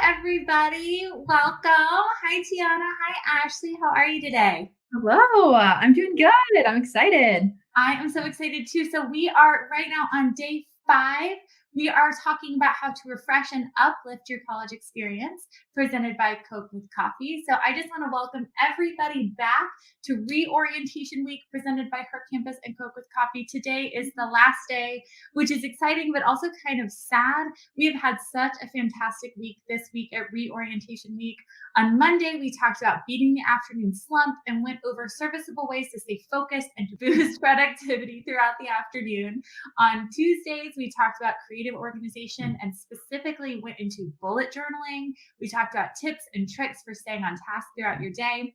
everybody. Welcome. Hi, Tiana. Hi, Ashley. How are you today? Hello, I'm doing good. I'm excited. I am so excited too. So, we are right now on day 5. We are talking about how to refresh and uplift your college experience, presented by Coke with Coffee. So, I just want to welcome everybody back to Reorientation Week, presented by Her Campus and Coke with Coffee. Today is the last day, which is exciting, but also kind of sad. We have had such a fantastic week this week at Reorientation Week. On Monday, we talked about beating the afternoon slump and went over serviceable ways to stay focused and to boost productivity throughout the afternoon. On Tuesdays, we talked about creative organization and specifically went into bullet journaling. We talked about tips and tricks for staying on task throughout your day.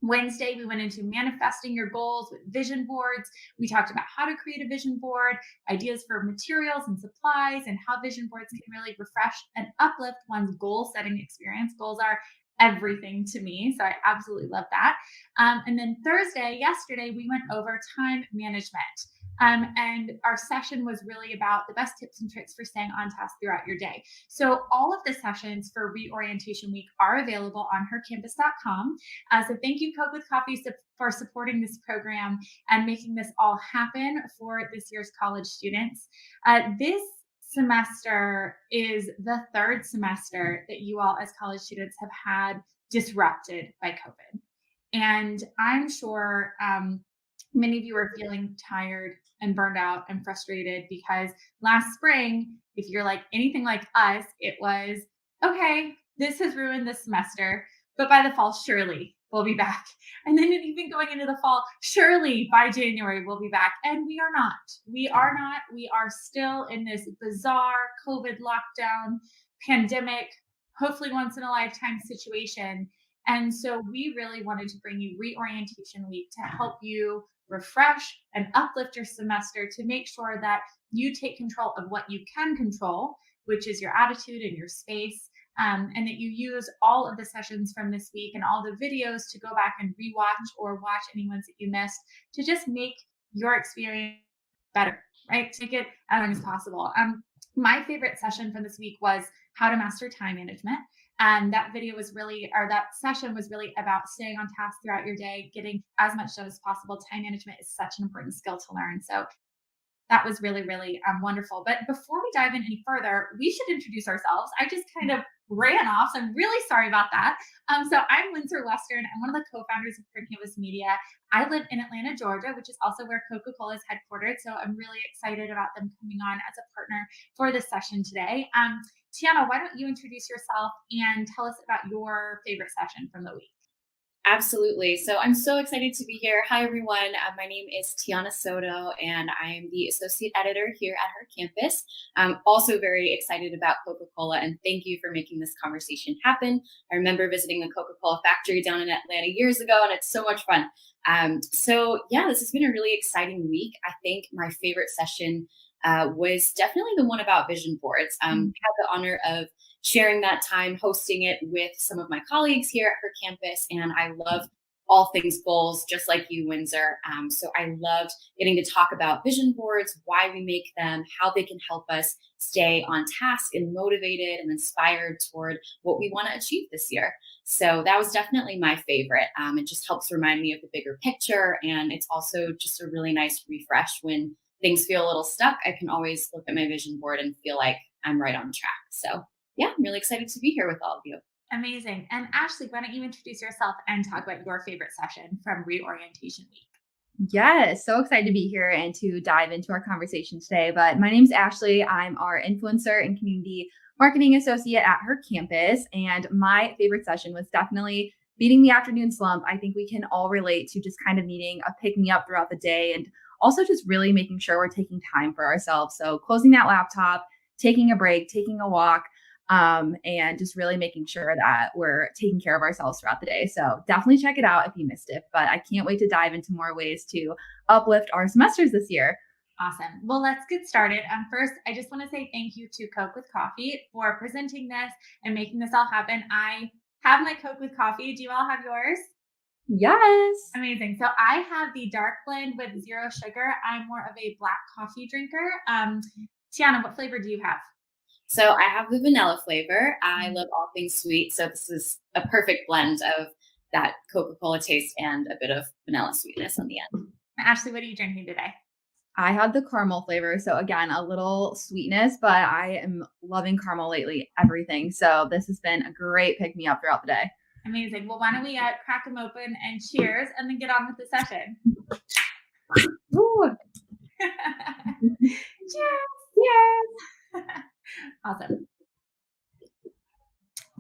Wednesday, we went into manifesting your goals with vision boards. We talked about how to create a vision board, ideas for materials and supplies, and how vision boards can really refresh and uplift one's goal setting experience. Goals are everything to me, so I absolutely love that. And then yesterday, we went over time management. And our session was really about the best tips and tricks for staying on task throughout your day. So all of the sessions for Reorientation Week are available on hercampus.com. So thank you, Coke with Coffee, for supporting this program and making this all happen for this year's college students. This semester is the third semester that you all as college students have had disrupted by COVID. And I'm sure many of you are feeling tired and burned out and frustrated because last spring, if you're like anything like us, it was, okay, this has ruined this semester, but by the fall, surely we'll be back. And then even going into the fall, surely by January we'll be back. And we are not. We are not. We are still in this bizarre COVID lockdown pandemic, hopefully once in a lifetime situation. And so we really wanted to bring you Reorientation Week to help you refresh and uplift your semester, to make sure that you take control of what you can control, which is your attitude and your space, and that you use all of the sessions from this week and all the videos to go back and rewatch or watch any ones that you missed, to just make your experience better, right? To make it as long as possible. My favorite session from this week was how to master time management. And that session was really about staying on task throughout your day, getting as much done as possible. Time management is such an important skill to learn. So that was really, really wonderful. But before we dive in any further, we should introduce ourselves. I just kind of ran off, so I'm really sorry about that. So I'm Windsor Western. I'm one of the co-founders of Her Campus Media. I live in Atlanta, Georgia, which is also where Coca-Cola is headquartered. So I'm really excited about them coming on as a partner for this session today. Tiana, why don't you introduce yourself and tell us about your favorite session from the week? Absolutely. So I'm so excited to be here. Hi, everyone. My name is Tiana Soto, and I am the associate editor here at Her Campus. I'm also very excited about Coca-Cola, and thank you for making this conversation happen. I remember visiting the Coca-Cola factory down in Atlanta years ago, and it's so much fun. This has been a really exciting week. I think my favorite session was definitely the one about vision boards. Had the honor of sharing that time hosting it with some of my colleagues here at Her Campus, and I love all things goals, just like you, Windsor. So I loved getting to talk about vision boards, why we make them, how they can help us stay on task and motivated and inspired toward what we want to achieve this year. So that was definitely my favorite. It just helps remind me of the bigger picture, and it's also just a really nice refresh when things feel a little stuck. I can always look at my vision board and feel like I'm right on track. So yeah, I'm really excited to be here with all of you. Amazing. And Ashley, why don't you introduce yourself and talk about your favorite session from Reorientation Week? Yes, so excited to be here and to dive into our conversation today. But my name's Ashley. I'm our influencer and community marketing associate at Her Campus. And my favorite session was definitely beating the afternoon slump. I think we can all relate to just kind of needing a pick me up throughout the day, and also just really making sure we're taking time for ourselves. So closing that laptop, taking a break, taking a walk, and just really making sure that we're taking care of ourselves throughout the day. So definitely check it out if you missed it. But I can't wait to dive into more ways to uplift our semesters this year. Awesome. Well, let's get started. First, I just want to say thank you to Coke with Coffee for presenting this and making this all happen. I have my Coke with Coffee. Do you all have yours? Yes. Amazing. So I have the dark blend with zero sugar. I'm more of a black coffee drinker. Tiana, what flavor do you have? So I have the vanilla flavor. I love all things sweet. So this is a perfect blend of that Coca-Cola taste and a bit of vanilla sweetness on the end. Ashley, what are you drinking today? I had the caramel flavor. So again, a little sweetness, but I am loving caramel lately, everything. So this has been a great pick me up throughout the day. Amazing. Well, why don't we crack them open and cheers and then get on with the session. Woo. Cheers. Yes. Awesome.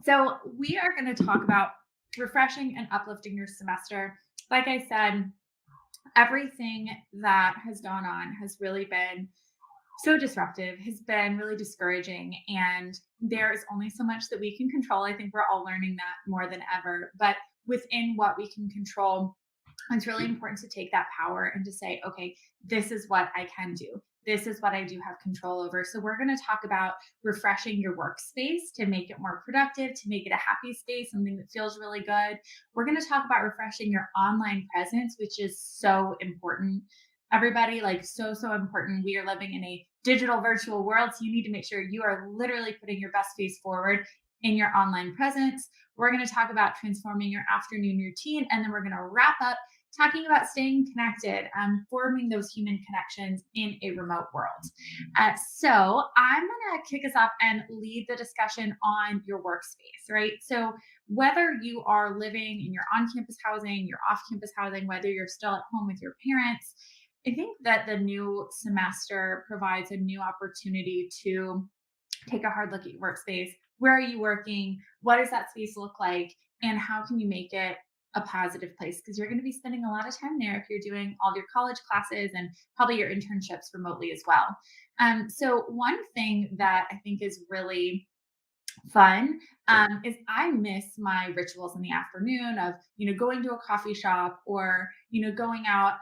So we are going to talk about refreshing and uplifting your semester. Like I said, everything that has gone on has really been so disruptive, has been really discouraging, and there is only so much that we can control. I think we're all learning that more than ever, but within what we can control, it's really important to take that power and to say, okay, this is what I can do. This is what I do have control over. So we're going to talk about refreshing your workspace to make it more productive, to make it a happy space, something that feels really good. We're going to talk about refreshing your online presence, which is so important. Everybody, like so important. We are living in a digital virtual world, so you need to make sure you are literally putting your best face forward in your online presence. We're going to talk about transforming your afternoon routine, and then we're going to wrap up talking about staying connected, forming those human connections in a remote world. So I'm going to kick us off and lead the discussion on your workspace, right? So whether you are living in your on-campus housing, your off-campus housing, whether you're still at home with your parents, I think that the new semester provides a new opportunity to take a hard look at your workspace. Where are you working? What does that space look like? And how can you make it a positive place? Because you're going to be spending a lot of time there if you're doing all your college classes and probably your internships remotely as well. So one thing that I think is really fun is I miss my rituals in the afternoon of going to a coffee shop or going out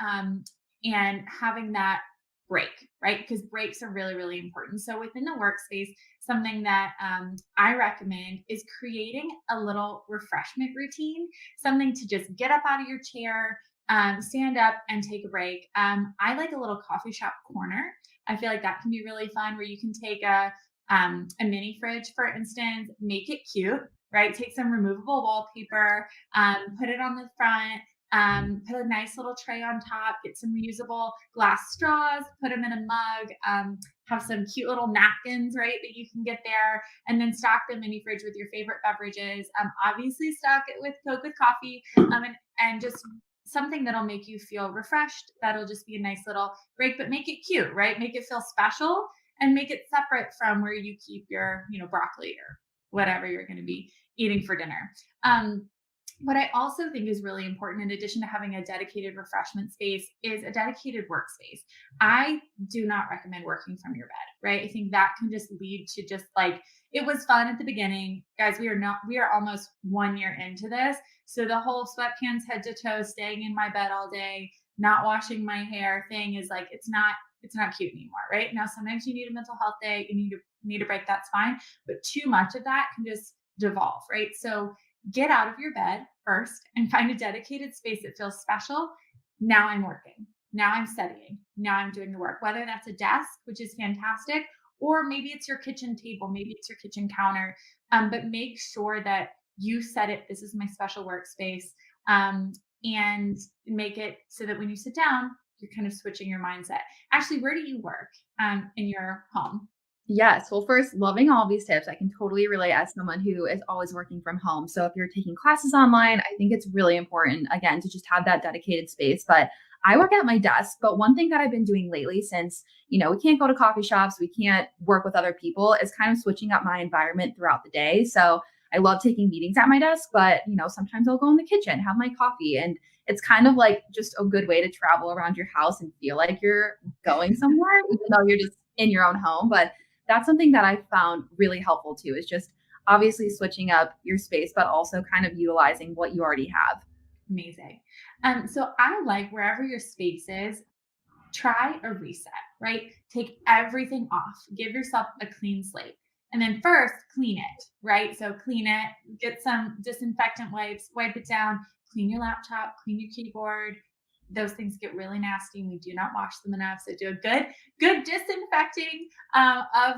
and having that break, right? Because breaks are really important. So within the workspace, something that I recommend is creating a little refreshment routine, something to just get up out of your chair, stand up and take a break. I like a little coffee shop corner. I feel like that can be really fun where you can take a mini fridge, for instance, make it cute, right? Take some removable wallpaper, put it on the front, put a nice little tray on top, get some reusable glass straws, put them in a mug, have some cute little napkins, right, that you can get there, and then stock the mini fridge with your favorite beverages. Obviously, stock it with Coke with coffee, and just something that'll make you feel refreshed. That'll just be a nice little break, but make it cute, right? Make it feel special and make it separate from where you keep your, broccoli or whatever you're going to be eating for dinner. What I also think is really important, in addition to having a dedicated refreshment space, is a dedicated workspace. I do not recommend working from your bed, right? I think that can just lead to just like, it was fun at the beginning. Guys, we are almost 1 year into this. So the whole sweatpants head to toe, staying in my bed all day, not washing my hair thing is like, it's not cute anymore, right? Now, sometimes you need a mental health day, you need a break, that's fine. But too much of that can just devolve, right? So get out of your bed first and find a dedicated space that feels special. Now I'm working. Now I'm studying. Now I'm doing the work, whether that's a desk, which is fantastic, or maybe it's your kitchen table, maybe it's your kitchen counter. But make sure that you set it, this is my special workspace, and make it so that when you sit down, you're kind of switching your mindset. Ashley, where do you work in your home? Yes. Well, first, loving all these tips. I can totally relate as someone who is always working from home. So if you're taking classes online, I think it's really important, again, to just have that dedicated space. But I work at my desk. But one thing that I've been doing lately, since, we can't go to coffee shops, we can't work with other people, is kind of switching up my environment throughout the day. So I love taking meetings at my desk, but, sometimes I'll go in the kitchen, have my coffee, and it's kind of like just a good way to travel around your house and feel like you're going somewhere, even though you're just in your own home. But that's something that I found really helpful too, is just obviously switching up your space, but also kind of utilizing what you already have. Amazing. So I like wherever your space is, try a reset, right? Take everything off, give yourself a clean slate. And then first clean it, right? So clean it, get some disinfectant wipes, wipe it down, clean your laptop, clean your keyboard, those things get really nasty and we do not wash them enough. So do a good disinfecting of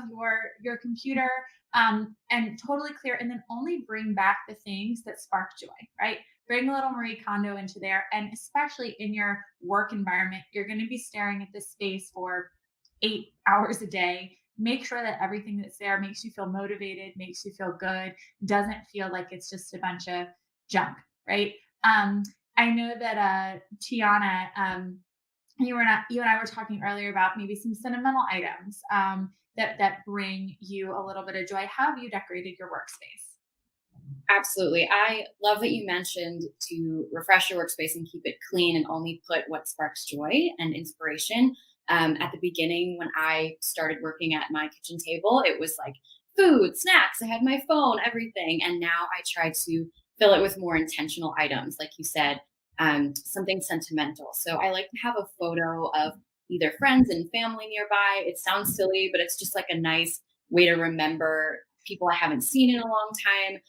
your computer, and totally clear, and then only bring back the things that spark joy, right? Bring a little Marie Kondo into there. And especially in your work environment, you're going to be staring at this space for 8 hours a day. Make sure that everything that's there makes you feel motivated, makes you feel good, doesn't feel like it's just a bunch of junk, right? I know that Tiana, you and I were talking earlier about maybe some sentimental items that bring you a little bit of joy. How have you decorated your workspace? Absolutely. I love that you mentioned to refresh your workspace and keep it clean and only put what sparks joy and inspiration. At the beginning, when I started working at my kitchen table, it was like food, snacks, I had my phone, everything. And now I try to fill it with more intentional items, like you said, something sentimental. So I like to have a photo of either friends and family nearby. It sounds silly, but it's just like a nice way to remember people I haven't seen in a long time.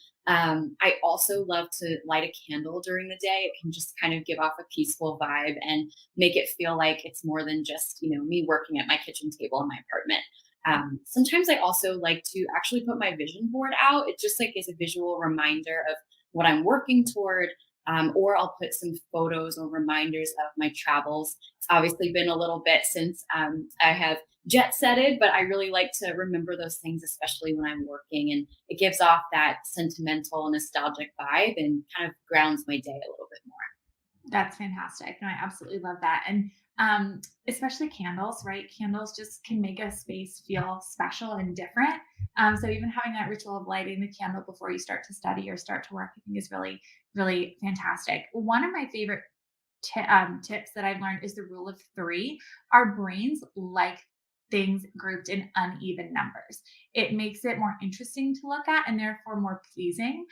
I also love to light a candle during the day. It can just kind of give off a peaceful vibe and make it feel like it's more than just, me working at my kitchen table in my apartment. Sometimes I also like to actually put my vision board out. It just like is a visual reminder of what I'm working toward. Or I'll put some photos or reminders of my travels. It's obviously been a little bit since I have jet setted, but I really like to remember those things, especially when I'm working. And it gives off that sentimental, nostalgic vibe and kind of grounds my day a little bit more. That's fantastic. No, I absolutely love that. And especially candles, right? Candles just can make a space feel special and different. So even having that ritual of lighting the candle before you start to study or start to work, I think is really, really fantastic. One of my favorite tips that I've learned is the rule of three. Our brains like things grouped in uneven numbers. It makes it more interesting to look at and therefore more pleasing.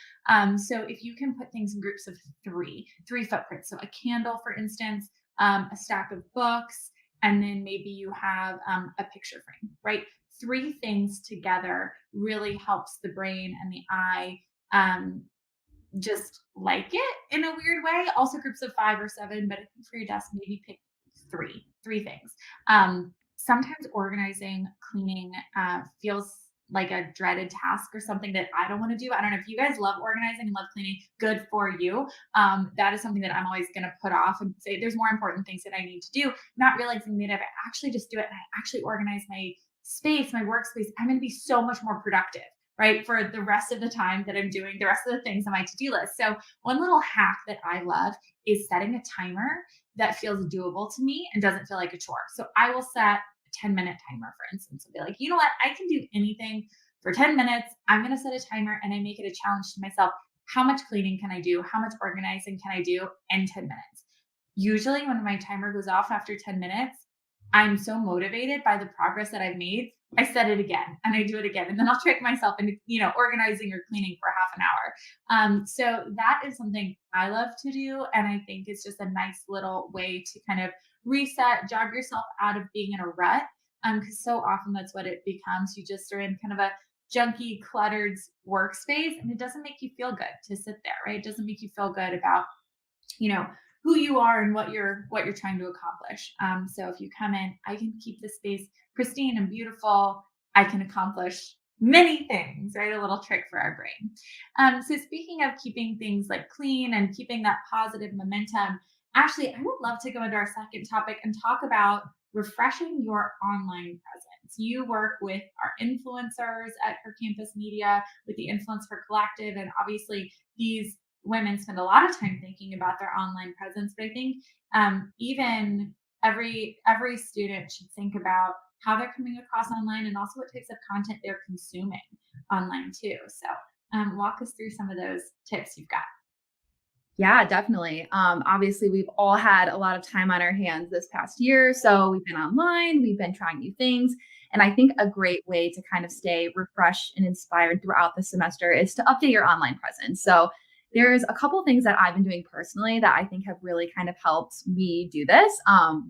So if you can put things in groups of three footprints, so a candle, for instance, a stack of books, and then maybe you have a picture frame, right? Three things together really helps the brain and the eye just like it in a weird way. Also groups of 5 or 7, but I think for your desk, maybe pick three things. Sometimes organizing, cleaning feels like a dreaded task or something that I don't want to do. I don't know if you guys love organizing and love cleaning, good for you. That is something that I'm always going to put off and say there's more important things that I need to do, not realizing that if I actually just do it and I actually organize my space, my workspace, I'm going to be so much more productive, right? For the rest of the time that I'm doing the rest of the things on my to-do list. So one little hack that I love is setting a timer that feels doable to me and doesn't feel like a chore. So I will set a 10-minute timer, for instance, and be like, you know what? I can do anything for 10 minutes. I'm going to set a timer and I make it a challenge to myself. How much cleaning can I do? How much organizing can I do in 10 minutes? Usually when my timer goes off after 10 minutes, I'm so motivated by the progress that I've made. I set it again and I do it again. And then I'll trick myself into, organizing or cleaning for half an hour. So that is something I love to do. And I think it's just a nice little way to kind of reset, jog yourself out of being in a rut. Because so often that's what it becomes. You just are in kind of a junky, cluttered workspace, and it doesn't make you feel good to sit there, right? It doesn't make you feel good about, who you are and what you're trying to accomplish. So if you come in, I can keep the space pristine and beautiful. I can accomplish many things, right? A little trick for our brain. So speaking of keeping things like clean and keeping that positive momentum, Ashley, I would love to go into our second topic and talk about refreshing your online presence. You work with our influencers at Her Campus Media, with the Influencer Collective, and obviously these women spend a lot of time thinking about their online presence. But I think even every student should think about how they're coming across online and also what types of content they're consuming online too. So walk us through some of those tips you've got. Yeah, definitely. Obviously, we've all had a lot of time on our hands this past year. So we've been online, we've been trying new things. And I think a great way to kind of stay refreshed and inspired throughout the semester is to update your online presence. So there's a couple things that I've been doing personally that I think have really kind of helped me do this.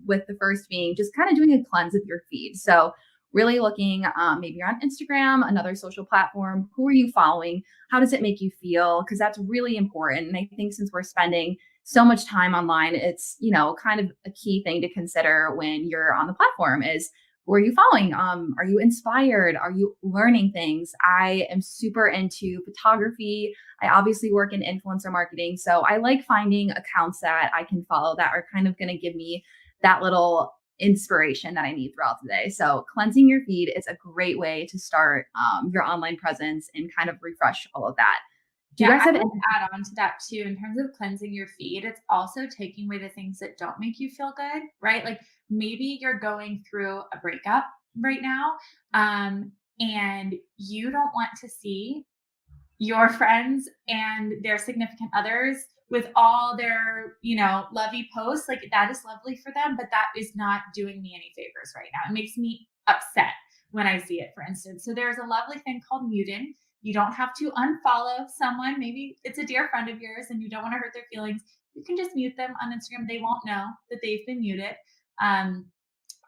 With the first being just kind of doing a cleanse of your feed. So really looking, maybe you're on Instagram, another social platform, who are you following? How does it make you feel? Because that's really important. And I think since we're spending so much time online. It's, kind of a key thing to consider when you're on the platform is, who are you following? Are you inspired? Are you learning things? I am super into photography. I obviously work in influencer marketing. So I like finding accounts that I can follow that are kind of going to give me that little inspiration that I need throughout the day. So cleansing your feed is a great way to start your online presence and kind of refresh all of that. Do you Yeah, guys I have would any? add on to that too. In terms of cleansing your feed, it's also taking away the things that don't make you feel good, right? Like maybe you're going through a breakup right now, and you don't want to see your friends and their significant others with all their, lovey posts. Like that is lovely for them, but that is not doing me any favors right now. It makes me upset when I see it, for instance. So there's a lovely thing called muting. You don't have to unfollow someone. Maybe it's a dear friend of yours and you don't want to hurt their feelings. You can just mute them on Instagram. They won't know that they've been muted. Um,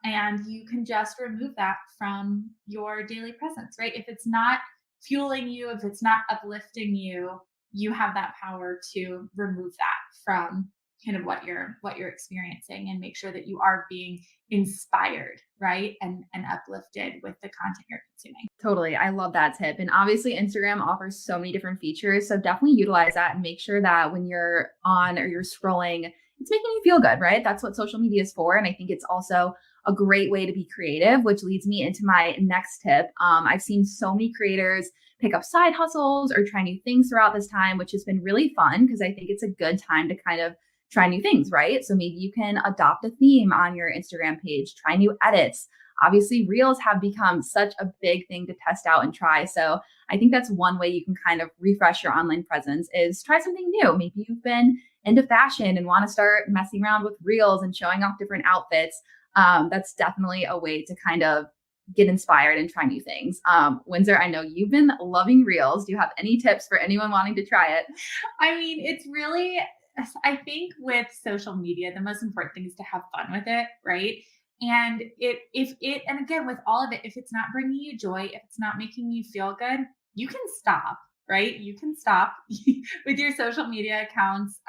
and you can just remove that from your daily presence, right? If it's not fueling you, if it's not uplifting you, you have that power to remove that from kind of what you're experiencing, and make sure that you are being inspired, right? And uplifted with the content you're consuming. Totally. I love that tip. And obviously, Instagram offers so many different features. So definitely utilize that and make sure that when you're on or you're scrolling, it's making you feel good, right? That's what social media is for. And I think it's also a great way to be creative, which leads me into my next tip. I've seen so many creators pick up side hustles or try new things throughout this time, which has been really fun because I think it's a good time to kind of try new things, right? So maybe you can adopt a theme on your Instagram page, try new edits. Obviously, reels have become such a big thing to test out and try. So I think that's one way you can kind of refresh your online presence is try something new. Maybe you've been into fashion and want to start messing around with reels and showing off different outfits. That's definitely a way to kind of get inspired and try new things. Windsor, I know you've been loving reels. Do you have any tips for anyone wanting to try it? I mean, it's really, I think with social media, the most important thing is to have fun with it, right? And and again, with all of it, if it's not bringing you joy, if it's not making you feel good, you can stop, right? You can stop with your social media accounts.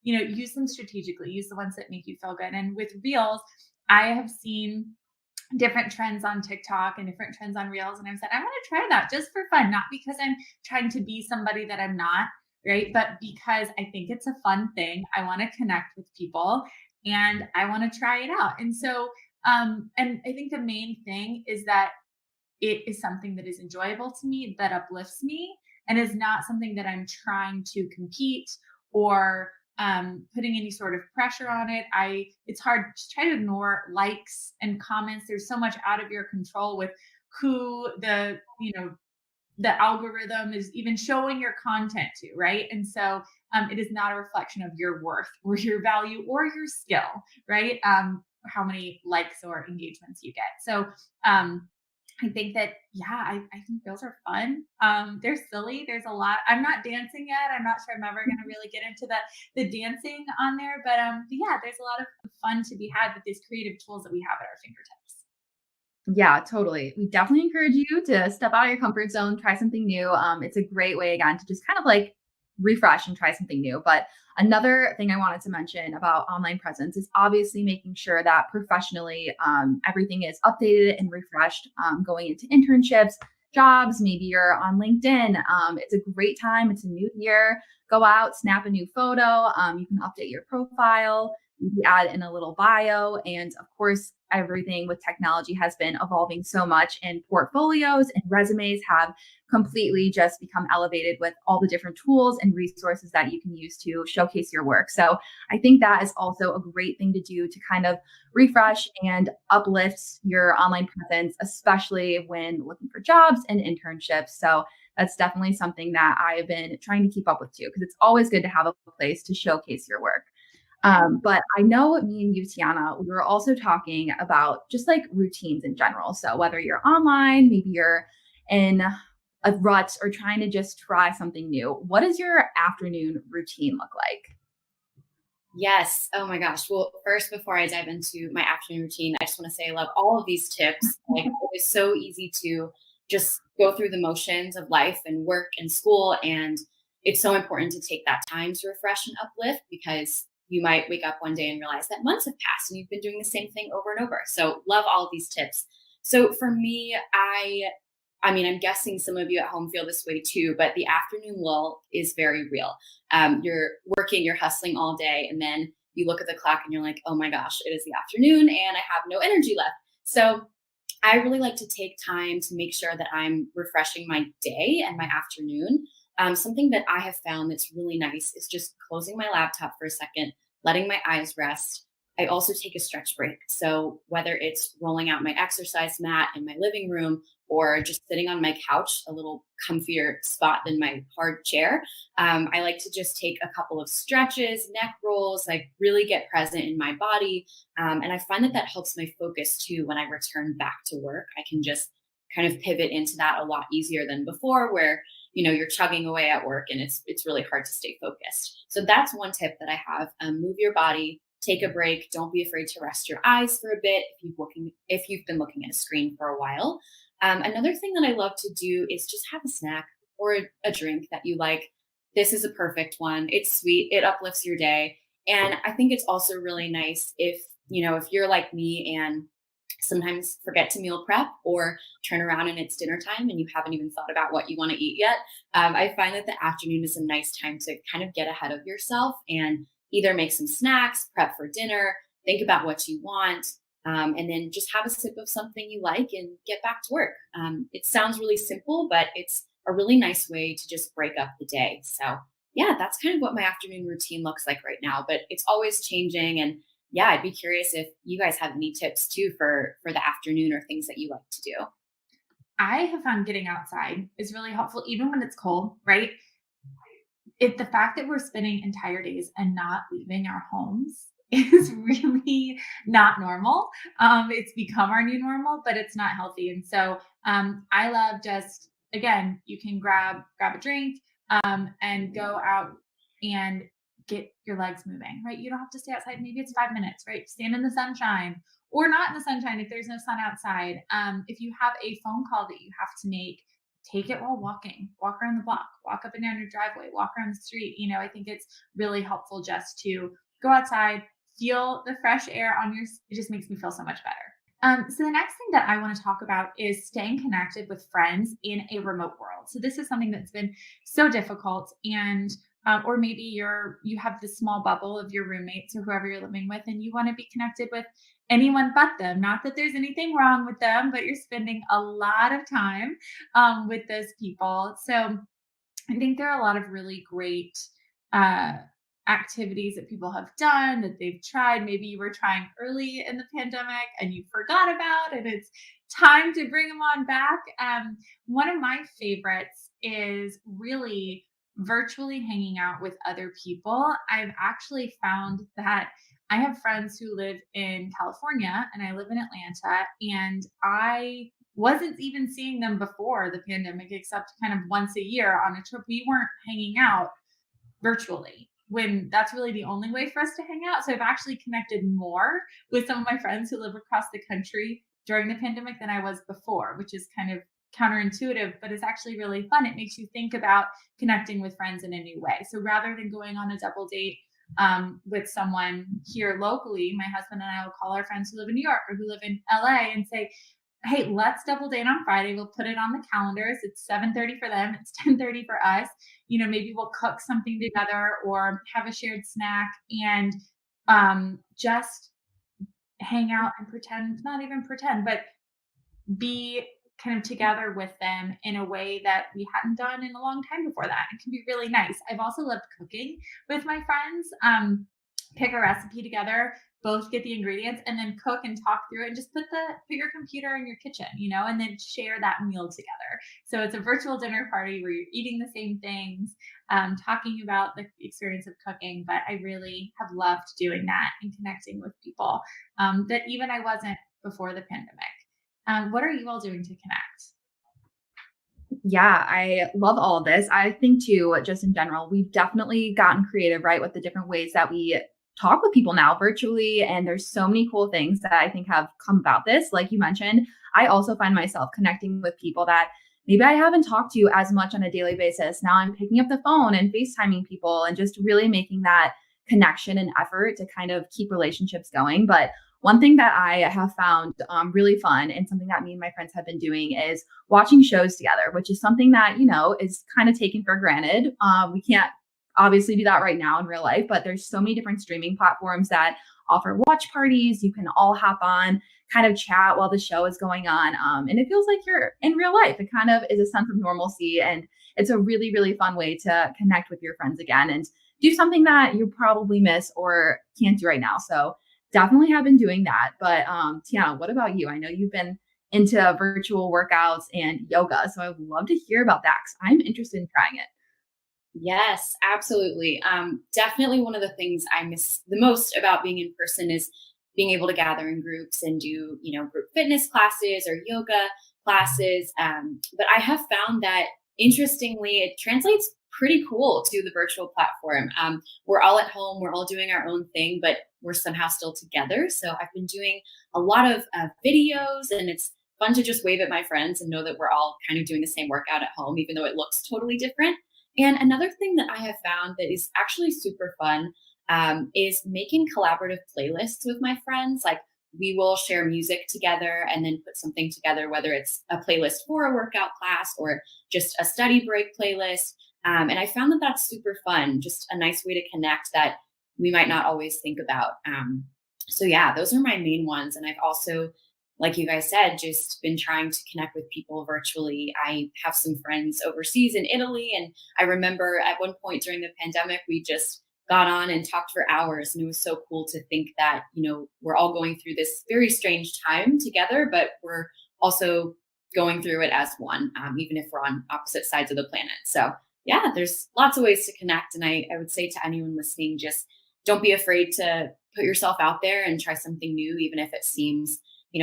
Use them strategically, use the ones that make you feel good. And with reels, I have seen different trends on TikTok and different trends on Reels. And I've said, I want to try that just for fun, not because I'm trying to be somebody that I'm not, right? But because I think it's a fun thing. I want to connect with people and I want to try it out. And so, and I think the main thing is that it is something that is enjoyable to me, that uplifts me, and is not something that I'm trying to compete or putting any sort of pressure on it. It's hard to try to ignore likes and comments. There's so much out of your control with who the algorithm is even showing your content to, right? And so it is not a reflection of your worth or your value or your skill, right? How many likes or engagements you get. So I think that, yeah, I think those are fun. They're silly. There's a lot. I'm not dancing yet. I'm not sure I'm ever going to really get into the dancing on there, but yeah, there's a lot of fun to be had with these creative tools that we have at our fingertips. Yeah, totally. We definitely encourage you to step out of your comfort zone, try something new. It's a great way, again, to just kind of like refresh and try something new. But another thing I wanted to mention about online presence is obviously making sure that professionally everything is updated and refreshed going into internships, jobs. Maybe you're on LinkedIn. It's a great time. It's a new year. Go out, snap a new photo. You can update your profile. You add in a little bio. And of course, everything with technology has been evolving so much, and portfolios and resumes have completely just become elevated with all the different tools and resources that you can use to showcase your work. So I think that is also a great thing to do to kind of refresh and uplift your online presence, especially when looking for jobs and internships. So that's definitely something that I've been trying to keep up with too, because it's always good to have a place to showcase your work. But I know me and you, Tiana, we were also talking about just like routines in general. So whether you're online, maybe you're in a rut or trying to just try something new, what does your afternoon routine look like? Yes. Oh my gosh. Well, first, before I dive into my afternoon routine, I just want to say I love all of these tips. Like, it is so easy to just go through the motions of life and work and school and it's so important to take that time to refresh and uplift, because you might wake up one day and realize that months have passed and you've been doing the same thing over and over. So love all of these tips. So for me, I mean, I'm guessing some of you at home feel this way too, but the afternoon lull is very real. You're working, you're hustling all day, and then you look at the clock and you're like, oh my gosh, it is the afternoon and I have no energy left. So I really like to take time to make sure that I'm refreshing my day and my afternoon. Something that I have found that's really nice is just closing my laptop for a second, letting my eyes rest. I also take a stretch break. So whether it's rolling out my exercise mat in my living room or just sitting on my couch, a little comfier spot than my hard chair, I like to just take a couple of stretches, neck rolls, like really get present in my body. And I find that that helps my focus too. When I return back to work, I can just kind of pivot into that a lot easier than before, where you're chugging away at work and it's really hard to stay focused. So that's one tip that I have. Move your body, take a break. Don't be afraid to rest your eyes for a bit if you've been looking at a screen for a while. Another thing that I love to do is just have a snack or a drink that you like. This is a perfect one. It's sweet. It uplifts your day. And I think it's also really nice if you're like me and sometimes forget to meal prep or turn around and it's dinner time and you haven't even thought about what you want to eat yet. I find that the afternoon is a nice time to kind of get ahead of yourself and either make some snacks, prep for dinner, think about what you want, and then just have a sip of something you like and get back to work. It sounds really simple, but it's a really nice way to just break up the day. So yeah, that's kind of what my afternoon routine looks like right now, but it's always changing. And yeah, I'd be curious if you guys have any tips too for the afternoon or things that you like to do. I have found getting outside is really helpful, even when it's cold, right? The fact that we're spending entire days and not leaving our homes is really not normal. It's become our new normal, but it's not healthy. And so I love just, again, you can grab a drink and go out and get your legs moving, right? You don't have to stay outside. Maybe it's 5 minutes, right? Stand in the sunshine or not in the sunshine if there's no sun outside. If you have a phone call that you have to make, take it while walking, walk around the block, walk up and down your driveway, walk around the street. I think it's really helpful just to go outside, feel the fresh air on it just makes me feel so much better. So the next thing that I want to talk about is staying connected with friends in a remote world. So this is something that's been so difficult, and or maybe you have this small bubble of your roommates or whoever you're living with, and you want to be connected with anyone but them. Not that there's anything wrong with them, but you're spending a lot of time with those people. So I think there are a lot of really great uh, activities that people have done that they've tried. Maybe you were trying early in the pandemic and you forgot about, and it's time to bring them on back. One of my favorites is really virtually hanging out with other people. I've actually found that I have friends who live in California and I live in Atlanta, and I wasn't even seeing them before the pandemic, except kind of once a year on a trip. We weren't hanging out virtually when that's really the only way for us to hang out. So I've actually connected more with some of my friends who live across the country during the pandemic than I was before, which is kind of counterintuitive, but it's actually really fun. It makes you think about connecting with friends in a new way. So rather than going on a double date with someone here locally, my husband and I will call our friends who live in New York or who live in LA and say, hey, let's double date on Friday. We'll put it on the calendars. It's 7:30 for them. It's 10:30 for us. Maybe we'll cook something together or have a shared snack and just hang out and pretend, not even pretend, but be kind of together with them in a way that we hadn't done in a long time before that. It can be really nice. I've also loved cooking with my friends. Pick a recipe together, both get the ingredients, and then cook and talk through it. And just put your computer in your kitchen, and then share that meal together. So it's a virtual dinner party where you're eating the same things, talking about the experience of cooking. But I really have loved doing that and connecting with people that even I wasn't before the pandemic. What are you all doing to connect? Yeah, I love all of this. I think too, just in general, we've definitely gotten creative, right, with the different ways that we talk with people now virtually. And there's so many cool things that I think have come about this. Like you mentioned, I also find myself connecting with people that maybe I haven't talked to you as much on a daily basis. Now I'm picking up the phone and FaceTiming people and just really making that connection and effort to kind of keep relationships going. But one thing that I have found really fun and something that me and my friends have been doing is watching shows together, which is something that, is kind of taken for granted. We can't obviously do that right now in real life, but there's so many different streaming platforms that offer watch parties. You can all hop on, kind of chat while the show is going on. And it feels like you're in real life. It kind of is a sense of normalcy. And it's a really, really fun way to connect with your friends again and do something that you probably miss or can't do right now. So definitely have been doing that. But Tiana, what about you? I know you've been into virtual workouts and yoga. So I would love to hear about that because I'm interested in trying it. Yes, absolutely. Definitely one of the things I miss the most about being in person is being able to gather in groups and do, group fitness classes or yoga classes. But I have found that interestingly, it translates pretty cool to the virtual platform. We're all at home, we're all doing our own thing, but we're somehow still together. So I've been doing a lot of videos, and it's fun to just wave at my friends and know that we're all kind of doing the same workout at home, even though it looks totally different. And another thing that I have found that is actually super fun is making collaborative playlists with my friends. Like we will share music together and then put something together, whether it's a playlist for a workout class or just a study break playlist. And I found that that's super fun, just a nice way to connect that we might not always think about. So yeah, those are my main ones. And I've also, like you guys said, just been trying to connect with people virtually. I have some friends overseas in Italy, and I remember at one point during the pandemic, we just got on and talked for hours, and it was so cool to think that, we're all going through this very strange time together, but we're also going through it as one, even if we're on opposite sides of the planet. So yeah, there's lots of ways to connect. And I would say to anyone listening, just don't be afraid to put yourself out there and try something new, even if it seems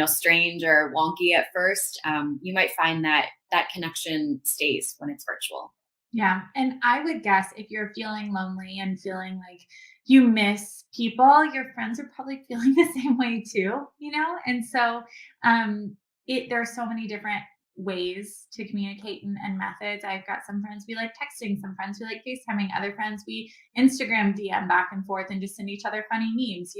strange or wonky at first. You might find that that connection stays when it's virtual. Yeah. And I would guess if you're feeling lonely and feeling like you miss people, your friends are probably feeling the same way too. And so there are so many different ways to communicate and methods. I've got some friends we like texting, some friends we like FaceTiming, other friends we Instagram DM back and forth and just send each other funny memes.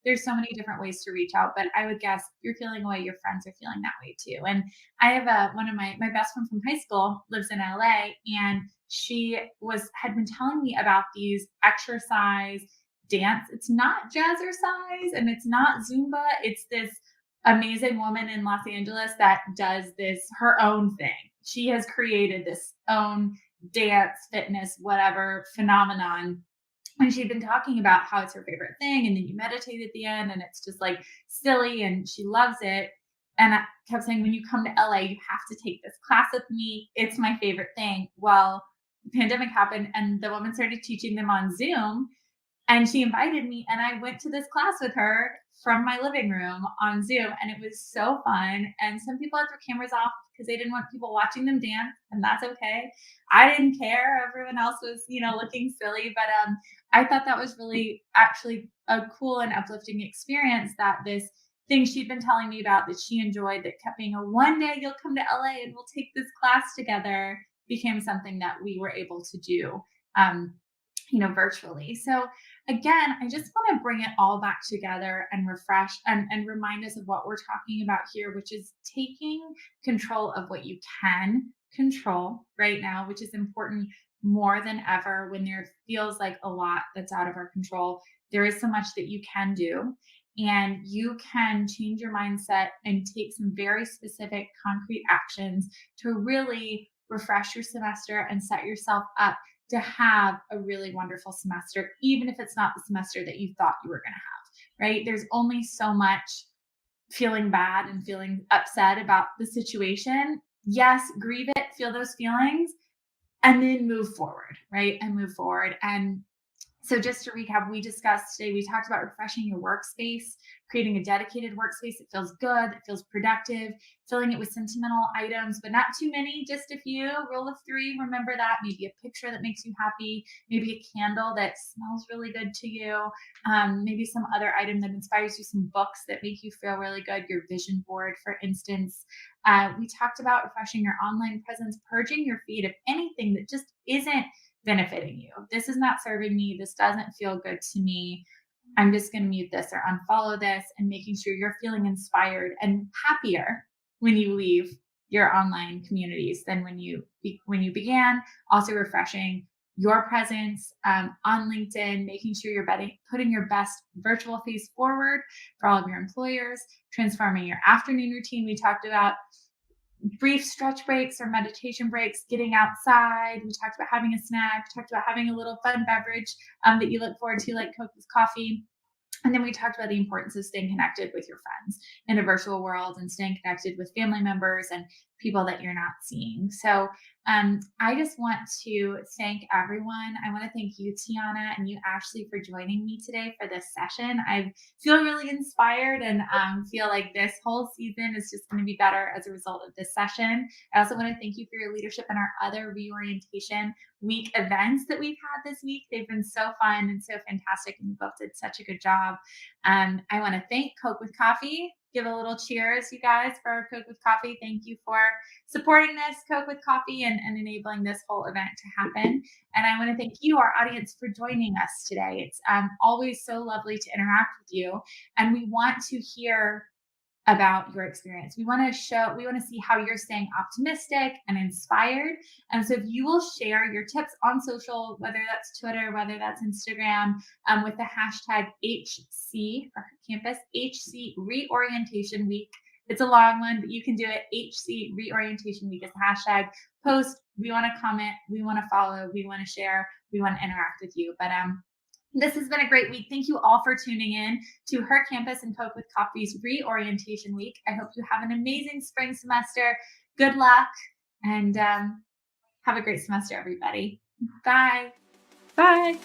There's so many different ways to reach out, but I would guess if you're feeling away, your friends are feeling that way too. And I have one of my best friend from high school lives in LA, and she had been telling me about these exercise dance. It's not jazzercise and it's not Zumba. It's this amazing woman in Los Angeles that does her own thing. She has created this own dance, fitness, whatever phenomenon. And she'd been talking about how it's her favorite thing. And then you meditate at the end and it's just like silly and she loves it. And I kept saying, when you come to LA, you have to take this class with me. It's my favorite thing. Well, the pandemic happened and the woman started teaching them on Zoom. And she invited me, and I went to this class with her from my living room on Zoom, and it was so fun. And some people had their cameras off because they didn't want people watching them dance, and that's okay. I didn't care. Everyone else was, looking silly, but I thought that was really actually a cool and uplifting experience, that this thing she'd been telling me about that she enjoyed, that kept being one day you'll come to LA and we'll take this class together, became something that we were able to do, virtually. So again, I just want to bring it all back together and refresh and remind us of what we're talking about here, which is taking control of what you can control right now, which is important more than ever when there feels like a lot that's out of our control. There is so much that you can do, and you can change your mindset and take some very specific, concrete actions to really refresh your semester and set yourself up to have a really wonderful semester, even if it's not the semester that you thought you were going to have, right? There's only so much feeling bad and feeling upset about the situation. Yes, grieve it, feel those feelings, and then move forward, right? And move forward. And So just to recap, we discussed today, we talked about refreshing your workspace, creating a dedicated workspace that feels good, that feels productive, filling it with sentimental items, but not too many, just a few. Rule of three, remember that. Maybe a picture that makes you happy, maybe a candle that smells really good to you, maybe some other item that inspires you, some books that make you feel really good, your vision board, for instance. We talked about refreshing your online presence, purging your feed of anything that just isn't benefiting you. This is not serving me. This doesn't feel good to me. I'm just going to mute this or unfollow this, and making sure you're feeling inspired and happier when you leave your online communities than when you began. Also refreshing your presence on LinkedIn, making sure you're putting your best virtual face forward for all of your employers, transforming your afternoon routine. We talked about brief stretch breaks or meditation breaks, getting outside. We talked about having a snack, talked about having a little fun beverage that you look forward to, like Coke with coffee. And then we talked about the importance of staying connected with your friends in a virtual world, and staying connected with family members and people that you're not seeing. So I just want to thank everyone. I want to thank you, Tiana, and you, Ashley, for joining me today for this session. I feel really inspired, and feel like this whole season is just going to be better as a result of this session. I also want to thank you for your leadership in our other reorientation week events that we've had this week. They've been so fun and so fantastic, and you both did such a good job. I want to thank Coke with Coffee. Give a little cheers, you guys, for Coke with Coffee. Thank you for supporting this, Coke with Coffee, and enabling this whole event to happen. And I want to thank you, our audience, for joining us today. It's always so lovely to interact with you, and we want to hear about your experience. We want to see how you're staying optimistic and inspired. And so if you will share your tips on social, whether that's Twitter, whether that's Instagram, with the hashtag HC for campus, HC Reorientation Week. It's a long one, but you can do it. HC Reorientation Week is the hashtag. Post. We want to comment. We want to follow. We want to share. We want to interact with you. But this has been a great week. Thank you all for tuning in to Her Campus and Coke with Coffee's Reorientation Week. I hope you have an amazing spring semester. Good luck, and have a great semester, everybody. Bye. Bye.